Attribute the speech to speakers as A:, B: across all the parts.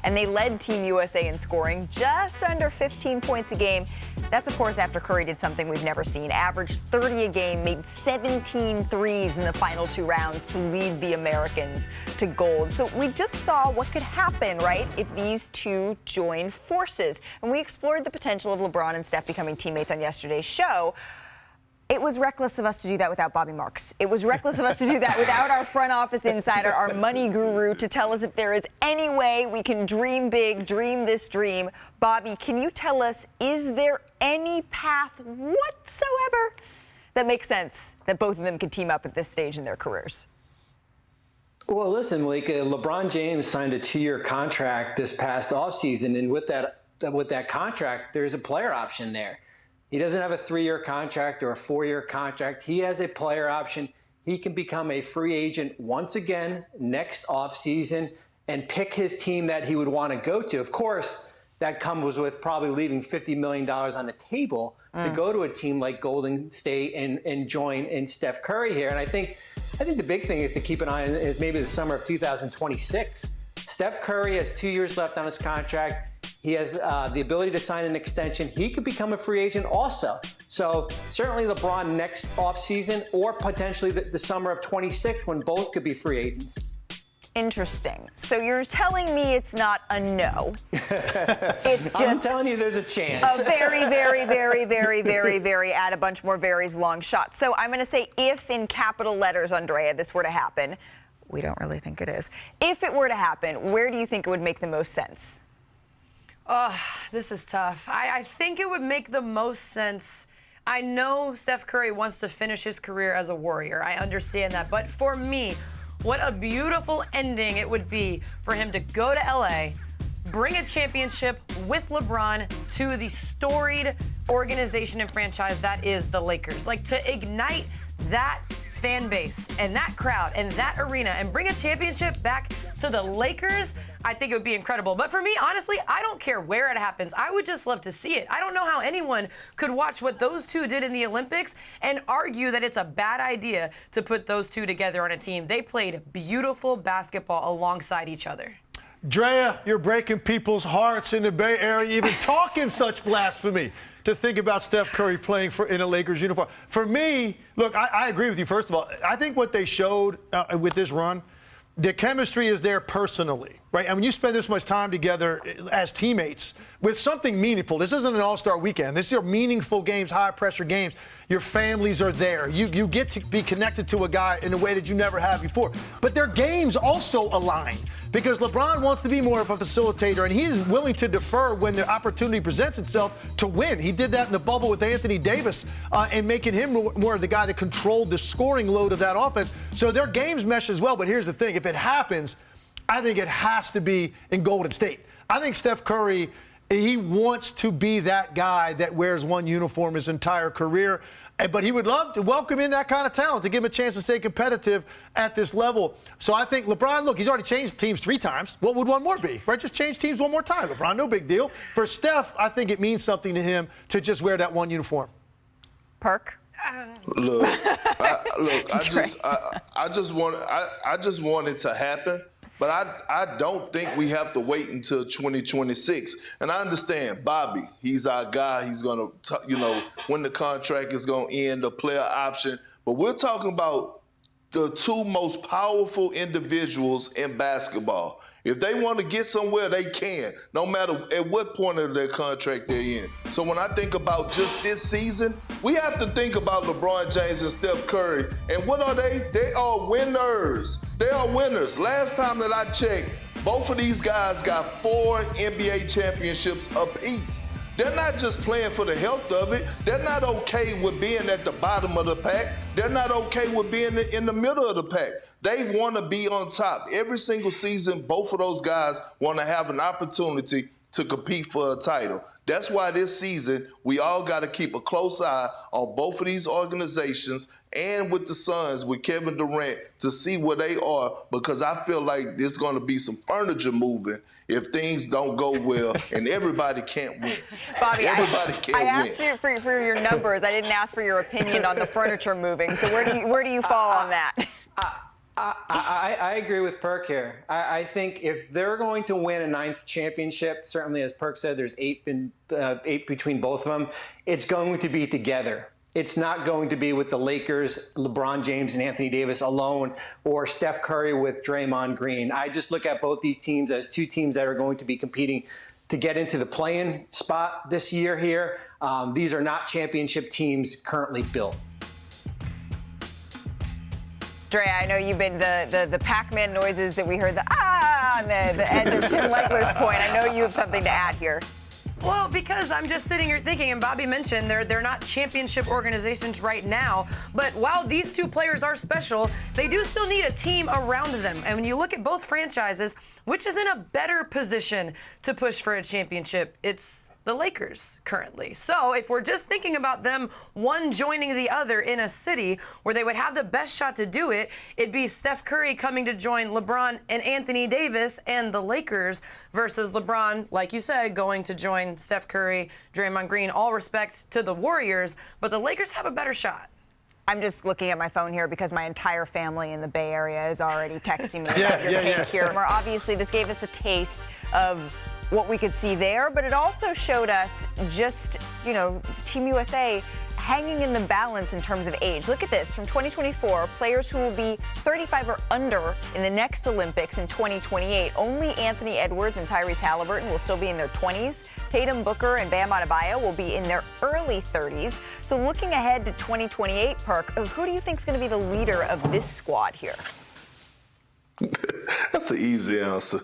A: and they led Team USA in scoring, just under 15 points a game. That's, of course, after Curry did something we've never seen. Averaged 30 a game, made 17 threes in the final 2 rounds to lead the Americans to gold. So we just saw what could happen, right, if these two join forces. And we explored the potential of LeBron and Steph becoming teammates on yesterday's show. It was reckless of us to do that without Bobby Marks. It was reckless of us to do that without our front office insider, our money guru, to tell us if there is any way we can dream big, dream this dream. Bobby, can you tell us, is there any path whatsoever that makes sense that both of them could team up at this stage in their careers?
B: Well, listen, Malika, LeBron James signed a 2-year contract this past offseason, and with that contract, there's a player option there. He doesn't have a 3-year contract or a 4-year contract. He has a player option. He can become a free agent once again next offseason and pick his team that he would want to go to. Of course, that comes with probably leaving $50 million on the table to go to a team like Golden State and join in Steph Curry here. And I think the big thing is to keep an eye on is maybe the summer of 2026. Steph Curry has 2 years left on his contract. He has the ability to sign an extension. He could become a free agent also. So certainly LeBron next offseason or potentially the summer of 26 when both could be free agents.
A: Interesting. So you're telling me it's not a no. It's just
B: I'm telling you there's a chance.
A: A very, very, very, very, very, very, add a bunch more varies long shot. So I'm going to say if in capital letters, Andraya, this were to happen. We don't really think it is. If it were to happen, where do you think it would make the most sense?
C: Oh, this is tough. I think it would make the most sense. I know Steph Curry wants to finish his career as a Warrior. I understand that. But for me, what a beautiful ending it would be for him to go to LA, bring a championship with LeBron to the storied organization and franchise that is the Lakers. Like, to ignite that fan base and that crowd and that arena and bring a championship back to the Lakers, I think it would be incredible. But for me, honestly, I don't care where it happens. I would just love to see it. I don't know how anyone could watch what those two did in the Olympics and argue that it's a bad idea to put those two together on a team. They played beautiful basketball alongside each other.
D: Drea, you're breaking people's hearts in the Bay Area, even talking such blasphemy to think about Steph Curry playing in a Lakers uniform. For me, look, I agree with you, first of all. I think what they showed with this run, the chemistry is there personally, right? And when you spend this much time together as teammates with something meaningful, this isn't an all-star weekend. These are meaningful games, high-pressure games. Your families are there. You get to be connected to a guy in a way that you never have before. But their games also align because LeBron wants to be more of a facilitator, and he is willing to defer when the opportunity presents itself to win. He did that in the bubble with Anthony Davis and making him more of the guy that controlled the scoring load of that offense. So their games mesh as well. But here's the thing. If it happens, I think it has to be in Golden State. I think Steph Curry, he wants to be that guy that wears one uniform his entire career. But he would love to welcome in that kind of talent to give him a chance to stay competitive at this level. So I think LeBron, look, he's already changed teams 3 times. What would one more be, right? Just change teams one more time. LeBron, no big deal. For Steph, I think it means something to him to just wear that one uniform.
A: Perk?
E: Look, I just want it to happen. But I don't think we have to wait until 2026. And I understand Bobby, he's our guy. He's going to, when the contract is going to end, the player option. But we're talking about the 2 most powerful individuals in basketball. If they want to get somewhere, they can, no matter at what point of their contract they're in. So when I think about just this season, we have to think about LeBron James and Steph Curry. And what are they? They are winners. They are winners. Last time that I checked, both of these guys got 4 NBA championships apiece. They're not just playing for the health of it. They're not okay with being at the bottom of the pack. They're not okay with being in the middle of the pack. They want to be on top. Every single season, both of those guys want to have an opportunity to compete for a title. That's why this season, we all got to keep a close eye on both of these organizations and with the Suns, with Kevin Durant, to see where they are, because I feel like there's going to be some furniture moving if things don't go well and everybody can't win.
A: Bobby,
E: everybody can't
A: I asked
E: win.
A: you for your numbers. I didn't ask for your opinion on the furniture moving. So where do you fall on that?
B: I agree with Perk here. I think if they're going to win a 9th championship, certainly as Perk said, there's 8 between both of them, it's going to be together. It's not going to be with the Lakers, LeBron James and Anthony Davis alone, or Steph Curry with Draymond Green. I just look at both these teams as 2 teams that are going to be competing to get into the play-in spot this year here. These are not championship teams currently built.
A: Andraya, I know you've been the Pac-Man noises that we heard, on the end of Tim Legler's point. I know you have something to add here.
C: Well, because I'm just sitting here thinking, and Bobby mentioned they're not championship organizations right now, but while these 2 players are special, they do still need a team around them. And when you look at both franchises, which is in a better position to push for a championship, it's the Lakers currently. So if we're just thinking about them, one joining the other in a city where they would have the best shot to do it, it'd be Steph Curry coming to join LeBron and Anthony Davis and the Lakers versus LeBron, like you said, going to join Steph Curry, Draymond Green. All respect to the Warriors, but the Lakers have a better shot.
A: I'm just looking at my phone here because my entire family in the Bay Area is already texting me about your take here. Where obviously this gave us a taste of what we could see there, but it also showed us just, Team USA hanging in the balance in terms of age. Look at this. From 2024, players who will be 35 or under in the next Olympics in 2028. Only Anthony Edwards and Tyrese Halliburton will still be in their 20s. Tatum, Booker, and Bam Adebayo will be in their early 30s. So looking ahead to 2028, Perk, who do you think is going to be the leader of this squad here?
E: That's an easy answer.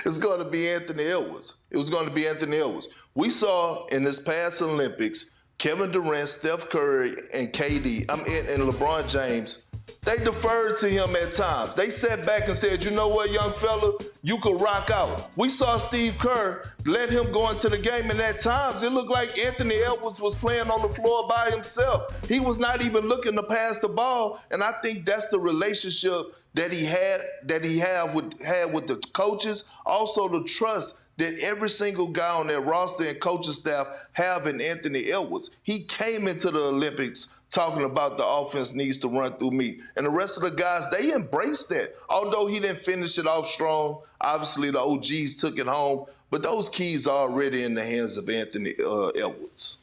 E: It's going to be Anthony Edwards. It was going to be Anthony Edwards. We saw in this past Olympics, Kevin Durant, Steph Curry, and KD, and LeBron James, they deferred to him at times. They sat back and said, you know what, young fella, you could rock out. We saw Steve Kerr let him go into the game, and at times it looked like Anthony Edwards was playing on the floor by himself. He was not even looking to pass the ball, and I think that's the relationship that he had with the coaches, also the trust that every single guy on that roster and coaching staff have in Anthony Edwards. He came into the Olympics talking about the offense needs to run through me. And the rest of the guys, they embraced that. Although he didn't finish it off strong, obviously the OGs took it home, but those keys are already in the hands of Anthony Edwards.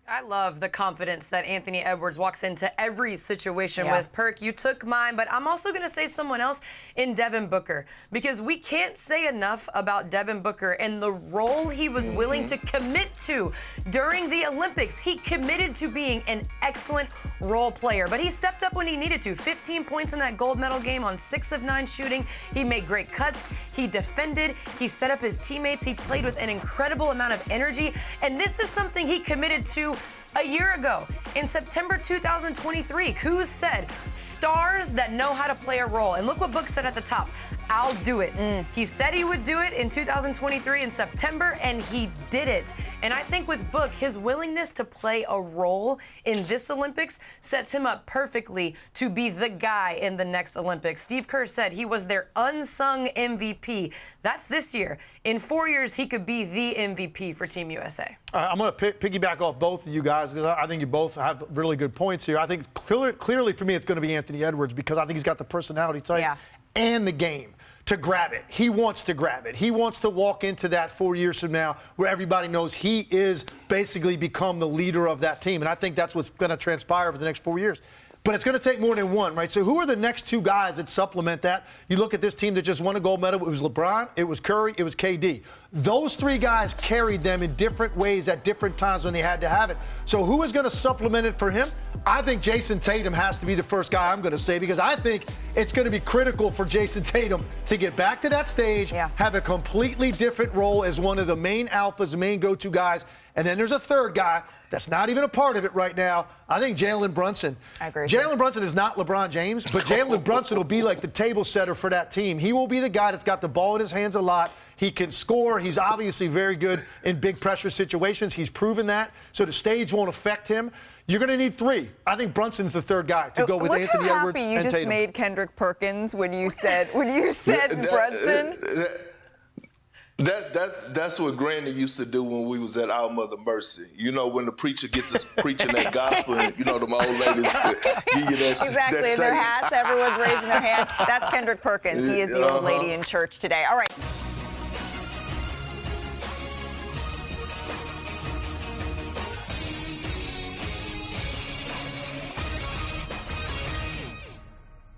C: I love the confidence that Anthony Edwards walks into every situation with. Perk, you took mine, but I'm also going to say someone else in Devin Booker, because we can't say enough about Devin Booker and the role he was willing to commit to during the Olympics. He committed to being an excellent role player, but he stepped up when he needed to. 15 points in that gold medal game on 6 of 9 shooting. He made great cuts. He defended. He set up his teammates. He played with an incredible amount of energy, and this is something he committed to a year ago, in September 2023. Kuz said, stars that know how to play a role. And look what Book said at the top. I'll do it. He said he would do it in 2023 in September, and he did it. And I think with Book, his willingness to play a role in this Olympics sets him up perfectly to be the guy in the next Olympics. Steve Kerr said he was their unsung MVP. That's this year. In 4 years, he could be the MVP for Team USA.
D: I'm going to piggyback off both of you guys, because I think you both have really good points here. I think clearly for me it's going to be Anthony Edwards, because I think he's got the personality type and the game to grab it. He wants to grab it. He wants to walk into that 4 years from now where everybody knows he is basically become the leader of that team. And I think that's what's going to transpire over the next 4 years. But it's going to take more than one, right? So who are the next 2 guys that supplement that? You look at this team that just won a gold medal. It was LeBron, it was Curry, it was KD. Those 3 guys carried them in different ways at different times when they had to have it. So who is going to supplement it for him? I think Jason Tatum has to be the first guy I'm going to say, because I think it's going to be critical for Jason Tatum to get back to that stage, have a completely different role as one of the main alphas, the main go-to guys. And then there's a third guy that's not even a part of it right now. I think Jalen Brunson.
A: I agree.
D: Jalen Brunson is not LeBron James, but Jalen Brunson will be like the table setter for that team. He will be the guy that's got the ball in his hands a lot. He can score. He's obviously very good in big pressure situations. He's proven that. So the stage won't affect him. You're going to need 3. I think Brunson's the third guy to go with Anthony Edwards and Tatum.
A: Look how happy you just made Kendrick Perkins when you said Brunson.
E: That's what Granny used to do when we was at Our Mother Mercy. You know, when the preacher gets to preaching that gospel, and you know, the old ladies give you that.
A: Exactly,
E: that
A: in their hats, everyone's raising their hand. That's Kendrick Perkins. He is the old lady in church today. All right.